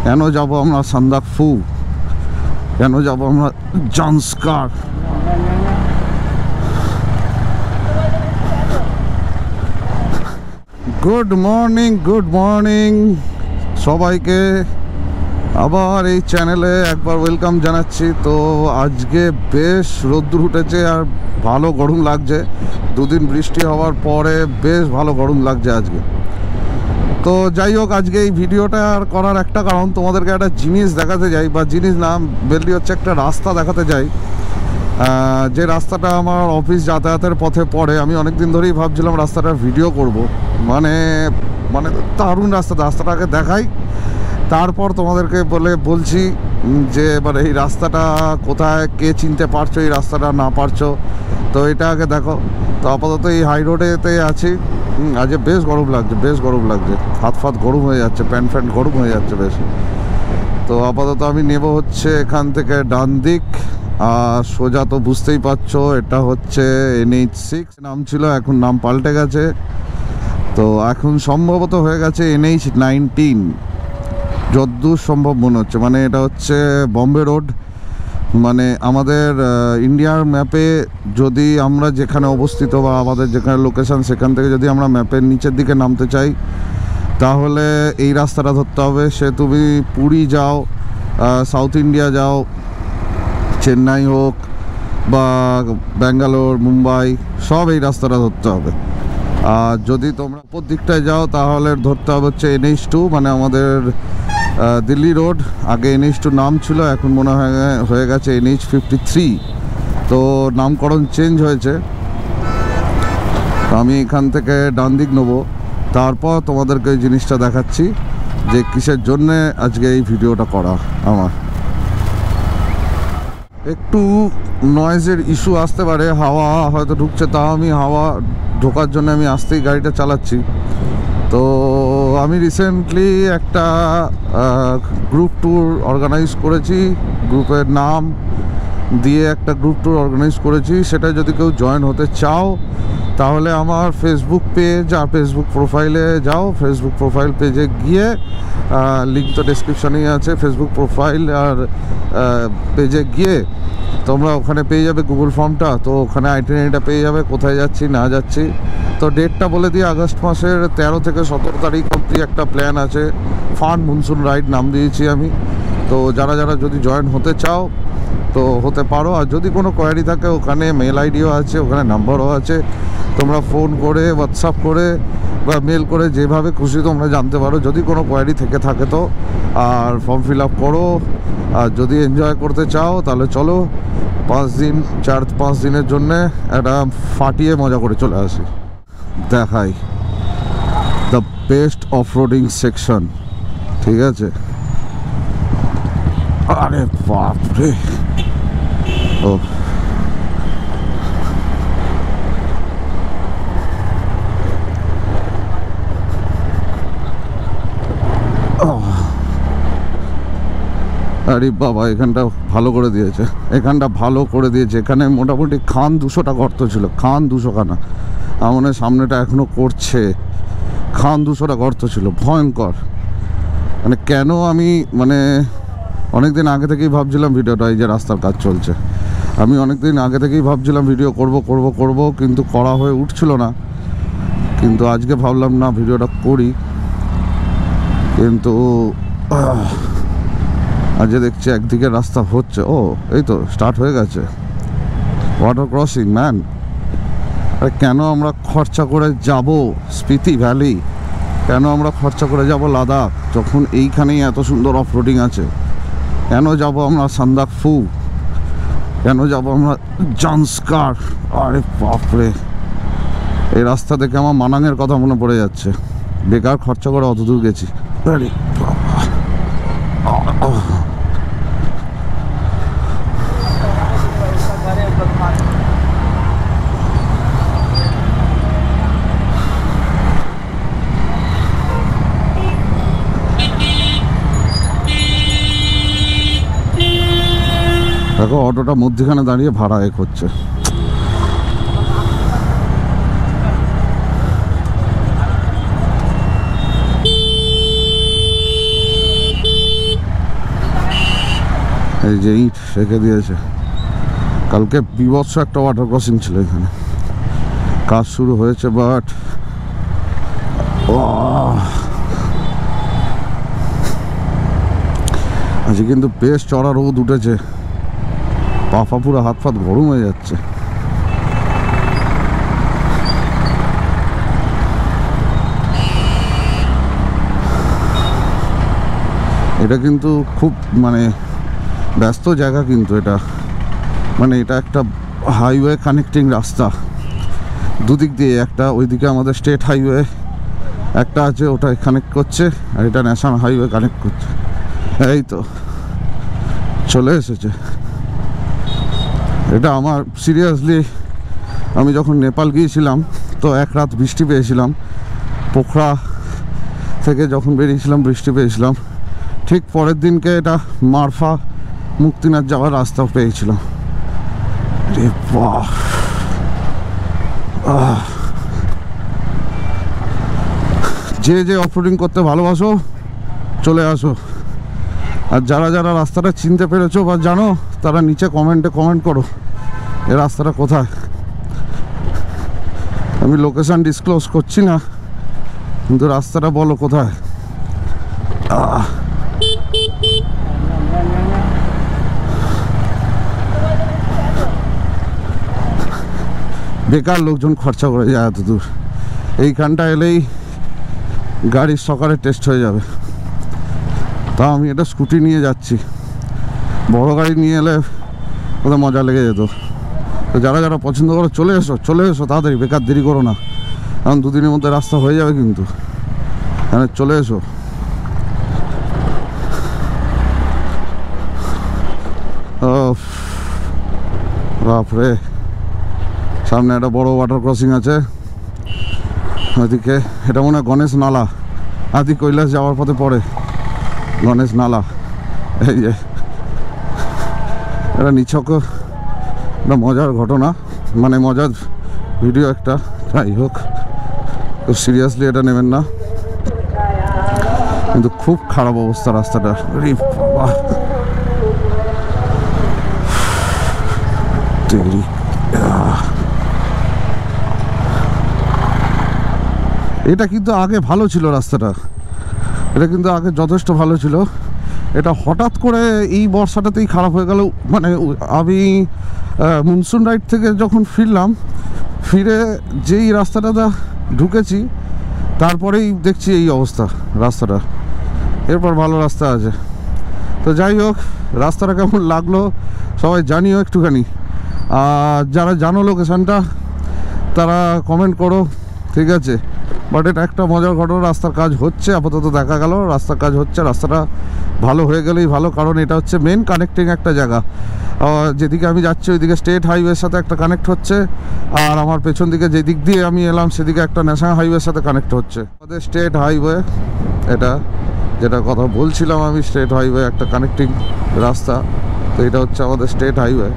কেন যাব আমরা সান্দাকফু, কেন যাব আমরা জান্সকার। গুড মর্নিং সবাইকে, আবার এই চ্যানেলে একবার ওয়েলকাম জানাচ্ছি। তো আজকে বেশ রোদ্দুর উঠেছে আর ভালো গরম লাগছে। দুদিন বৃষ্টি হওয়ার পরে বেশ ভালো গরম লাগছে আজকে। তো যাই হোক, আজকে এই ভিডিওটা করার একটা কারণ, তোমাদেরকে একটা জিনিস দেখাতে যাই, বা জিনিস না বেরলি হচ্ছে একটা রাস্তা দেখাতে যাই, যে রাস্তাটা আমার অফিস যাতায়াতের পথে পড়ে। আমি অনেক দিন ধরেই ভাবছিলাম রাস্তাটার ভিডিও করব, মানে দারুণ রাস্তাটাকে দেখাই, তারপর তোমাদেরকে বলছি যে এবার এই রাস্তাটা কোথায়, কে চিনতে পারছো এই রাস্তাটা, না পারছো তো এটা আগে দেখো। তো আপাতত এই হাই রোডেতে আছি। আজ বেশ গরম লাগছে, হাত ফাত গরম হয়ে যাচ্ছে, প্যান্ট গরম হয়ে যাচ্ছে বেশ। তো আপাতত আমি নেব হচ্ছে এখান থেকে ডান দিক, আর সোজা তো বুঝতেই পারছো এটা হচ্ছে NH6 নাম ছিল, এখন নাম পাল্টে গেছে। তো এখন সম্ভবত হয়ে গেছে NH19 যতদূর সম্ভব মনে হচ্ছে। মানে এটা হচ্ছে বম্বে রোড। মানে আমাদের ইন্ডিয়ার ম্যাপে যদি আমরা যেখানে অবস্থিত বা আমাদের যেখানে লোকেশান, সেখান থেকে যদি আমরা ম্যাপের নিচের দিকে নামতে চাই তাহলে এই রাস্তাটা ধরতে হবে। সে তুমি পুরী যাও, সাউথ ইন্ডিয়া যাও, চেন্নাই হোক বা ব্যাঙ্গালোর, মুম্বাই, সব এই রাস্তাটা ধরতে হবে। আর যদি তোমরা উপর দিকটায় যাও তাহলে ধরতে হবে হচ্ছে NH2, মানে আমাদের দিল্লি রোড। আগে NH2 নাম ছিল, এখন মনে হয়ে গেছে NH53। তো নামকরণ চেঞ্জ হয়েছে। আমি এখান থেকে ডান দিক নেবো, তারপর তোমাদেরকে এই জিনিসটা দেখাচ্ছি যে কিসের জন্যে আজকে এই ভিডিওটা করা। আমার একটু নয়েজের ইস্যু আসতে পারে, হাওয়া হয়তো ঢুকছে, তাও আমি হাওয়া ঢোকার জন্য আমি আস্তেই গাড়িটা চালাচ্ছি। তো আমি রিসেন্টলি একটা গ্রুপ ট্যুর অর্গানাইজ করেছি, গ্রুপের নাম দিয়ে একটা গ্রুপ ট্যুর অর্গানাইজ করেছি। সেটা যদি কেউ জয়েন হতে চাও তাহলে আমার ফেসবুক পেজ আর ফেসবুক প্রোফাইলে যাও। ফেসবুক প্রোফাইল পেজে গিয়ে লিঙ্ক তো ডেসক্রিপশানেই আছে, ফেসবুক প্রোফাইল আর পেজে গিয়ে তোমরা ওখানে পেয়ে যাবে গুগল ফর্মটা। তো ওখানে আইটিনারিটা পেয়ে যাবে, কোথায় যাচ্ছি না যাচ্ছি। তো ডেটটা বলে দিয়ে, আগস্ট মাসের 13 থেকে 17 তারিখ অবধি একটা প্ল্যান আছে, ফান মনসুন রাইড নাম দিয়েছি আমি। তো যারা যদি জয়েন হতে চাও তো হতে পারো। আর যদি কোনো কোয়ারি থাকে, ওখানে মেল আইডিও আছে, ওখানে নাম্বারও আছে, তোমরা ফোন করে, হোয়াটসঅ্যাপ করে বা মেল করে যেভাবে খুশি তোমরা জানতে পারো যদি কোনো কোয়ারি থেকে থাকে। তো আর ফর্ম ফিল আপ করো। আর যদি এনজয় করতে চাও তাহলে চলো 4-5 দিনের জন্যে একটা ফাটিয়ে মজা করে চলে আসি। দেখাই the best off roading section, ঠিক আছে? আরে বাপরে, ও আরে বাবা, এখানটা ভালো করে দিয়েছে, এখানে মোটামুটি 200টা গর্ত ছিল, 200খানা। আমার সামনেটা এখনো করছে, 200টা গর্ত ছিল, ভয়ঙ্কর। মানে কেন আমি অনেক দিন আগে থেকেই ভাবছিলাম ভিডিওটা, এই যে রাস্তার কাজ চলছে, আমি অনেক দিন আগে থেকেই ভাবছিলাম ভিডিও করব, কিন্তু করা হয়ে উঠছিল না। কিন্তু আজকে ভাবলাম না, ভিডিওটা করি। কিন্তু আজ দেখছি একদিকে রাস্তা হচ্ছে, ও এই তো স্টার্ট হয়ে গেছে ওয়াটার ক্রসিং। ম্যান, আরে কেন আমরা খরচা করে যাব স্পিতি ভ্যালি, কেন আমরা খরচা করে যাব লাদাখ, যখন এইখানেই এত সুন্দর অফ রোডিং আছে? কেন যাব আমরা সান্দাকফু, কেন যাব আমরা জান্সকার? আরে বাপরে, এই রাস্তা দেখে আমার মানাঙের কথা মনে পড়ে যাচ্ছে। বেকার খরচা করে অত দূর গেছি। আরে দেখো, অটোটা মধ্যখানে দাঁড়িয়ে ভাড়া এক হচ্ছে। এই যে ইট রেখে দিয়েছে। কালকে বিভৎস একটা ওয়াটার ক্রসিং ছিল এখানে, কাজ শুরু হয়েছে বাট আজকে কিন্তু বেশ চড়া রোদ উঠেছে, পা পুরো হাত ফাত গরম হয়ে যাচ্ছে। এটা কিন্তু খুব মানে ব্যস্ত জায়গা, কিন্তু এটা মানে এটা একটা হাইওয়ে কানেক্টিং রাস্তা দুদিক দিয়ে, একটা ওইদিকে আমাদের স্টেট হাইওয়ে একটা আছে, ওটা কানেক্ট করছে, আর এটা ন্যাশনাল হাইওয়ে কানেক্ট করছে। এই তো চলে এসেছে এটা। আমার সিরিয়াসলি আমি যখন নেপাল গিয়েছিলাম তো এক রাত বৃষ্টি পেয়েছিলাম, পোখরা থেকে যখন বেরিয়েছিলাম বৃষ্টি পেয়েছিলাম, ঠিক পরের দিনকে এটা মারফা মুক্তিনাথ যাওয়ার রাস্তা পেয়েছিলাম। রে বাহ, যে যে অফরোডিং করতে ভালোবাসো চলে আসো, আর যারা যারা রাস্তাটা চিনতে পেরেছো বা জানো তারা নিচে কমেন্টে কমেন্ট করো এই রাস্তাটা কোথায়। আমি লোকেশান ডিসক্লোজ করছি না, কিন্তু রাস্তাটা বলো কোথায়। বেকার লোকজন খরচা করে যায় এত দূর, এইখানটা এলেই গাড়ির সকালে টেস্ট হয়ে যাবে। তা আমি এটা স্কুটি নিয়ে যাচ্ছি, বড় গাড়ি নিয়ে এলে ওদের মজা লেগে যেত। তো যারা যারা পছন্দ করো চলে এসো, চলে এসো তাড়াতাড়ি, বেকার দেরি করো না, কারণ দুদিনের মধ্যে রাস্তা হয়ে যাবে কিন্তু। হ্যাঁ চলে এসো। ও বাপরে, সামনে একটা বড় ওয়াটার ক্রসিং আছে ওইদিকে, এটা মনে হয় গণেশ নালা, আদি কৈলাস যাওয়ার পথে পড়ে গণেশ নালা। এই যে এটা নিছক একটা মজার ঘটনা, মানে মজার ভিডিও একটা, যাই হোক তো সিরিয়াসলি এটা নেবেন না, কিন্তু খুব খারাপ অবস্থা রাস্তাটা। এটা কিন্তু আগে ভালো ছিল রাস্তাটা, এটা কিন্তু আগে যথেষ্ট ভালো ছিল, এটা হঠাৎ করে এই বর্ষাটাতেই খারাপ হয়ে গেল। মানে আমি মনসুন রাইড থেকে যখন ফিরলাম, ফিরে যেই রাস্তাটা ঢুকেছি তারপরেই দেখছি এই অবস্থা রাস্তাটা, এরপর ভালো রাস্তা আছে। তো যাই হোক, রাস্তাটা কেমন লাগলো সবাই জানিও একটুখানি, আর যারা জানো লোকেশানটা তারা কমেন্ট করো, ঠিক আছে। বাট এটা একটা মজার ঘটনা, রাস্তার কাজ হচ্ছে আপাতত, দেখা গেল রাস্তার কাজ হচ্ছে, রাস্তাটা ভালো হয়ে গেলেই ভালো, কারণ এটা হচ্ছে মেন কানেক্টিং একটা জায়গা। যেদিকে আমি যাচ্ছি ওইদিকে স্টেট হাইওয়ের সাথে একটা কানেক্ট হচ্ছে, আর আমার পেছন দিকে যেদিক দিয়ে আমি এলাম সেদিকে একটা ন্যাশনাল হাইওয়ের সাথে কানেক্ট হচ্ছে। আমাদের স্টেট হাইওয়ে এটা, যেটা কথা বলছিলাম আমি, স্টেট হাইওয়ে একটা কানেক্টিং রাস্তা, তো এটা হচ্ছে আমাদের স্টেট হাইওয়ে।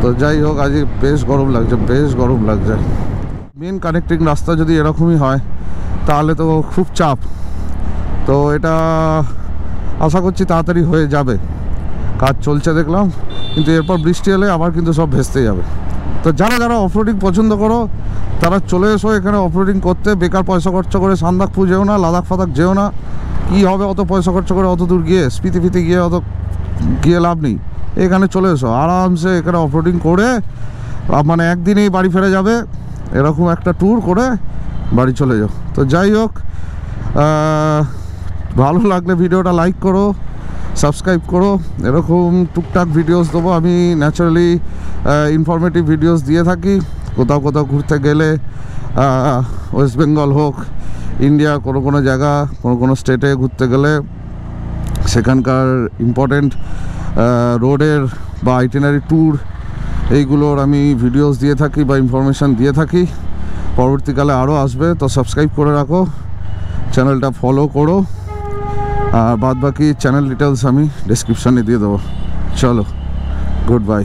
তো যাই হোক, আজ বেশ গরম লাগছে, বেশ গরম লাগছে। মেন কানেক্টিং রাস্তা যদি এরকমই হয় তাহলে তো খুব চাপ। তো এটা আশা করছি তাড়াতাড়ি হয়ে যাবে, কাজ চলছে দেখলাম, কিন্তু এরপর বৃষ্টি এলে আবার কিন্তু সব ভেস্তে যাবে। তো যারা যারা অফরোডিং পছন্দ করো তারা চলে এসো এখানে অফরোডিং করতে, বেকার পয়সা খরচা করে সান্দাকফু যেও না, লাদাখ ফাদাখ যেও না, কী হবে অত পয়সা খরচা করে অত দূর গিয়ে, স্পিতি ফিতি গিয়ে অত গিয়ে লাভ নেই। এখানে চলে এসো আরামসে, এখানে অফরোডিং করে মানে একদিনেই বাড়ি ফেরা যাবে, এরকম একটা ট্যুর করে বাড়ি চলে যাও। তো যাই হোক, ভালো লাগলে ভিডিওটা লাইক করো, সাবস্ক্রাইব করো, এরকম টুকটাক ভিডিওস দেবো আমি। ন্যাচারালি ইনফরমেটিভ ভিডিওস দিয়ে থাকি, কোথাও কোথাও ঘুরতে গেলে, ওয়েস্ট বেঙ্গল হোক, ইন্ডিয়া কোনো কোনো জায়গা, কোনো কোনো স্টেটে ঘুরতে গেলে সেখানকার ইম্পর্টেন্ট রোডের বা আইটিনারি ট্যুর এইগুলোর আমি ভিডিওস দিয়ে থাকি বা ইনফরমেশান দিয়ে থাকি। পরবর্তীকালে আরও আসবে, তো সাবস্ক্রাইব করে রাখো, চ্যানেলটা ফলো করো, আর বাদ বাকি চ্যানেল ডিটেলস আমি ডেসক্রিপশানে দিয়ে দেবো। চলো, গুড বাই।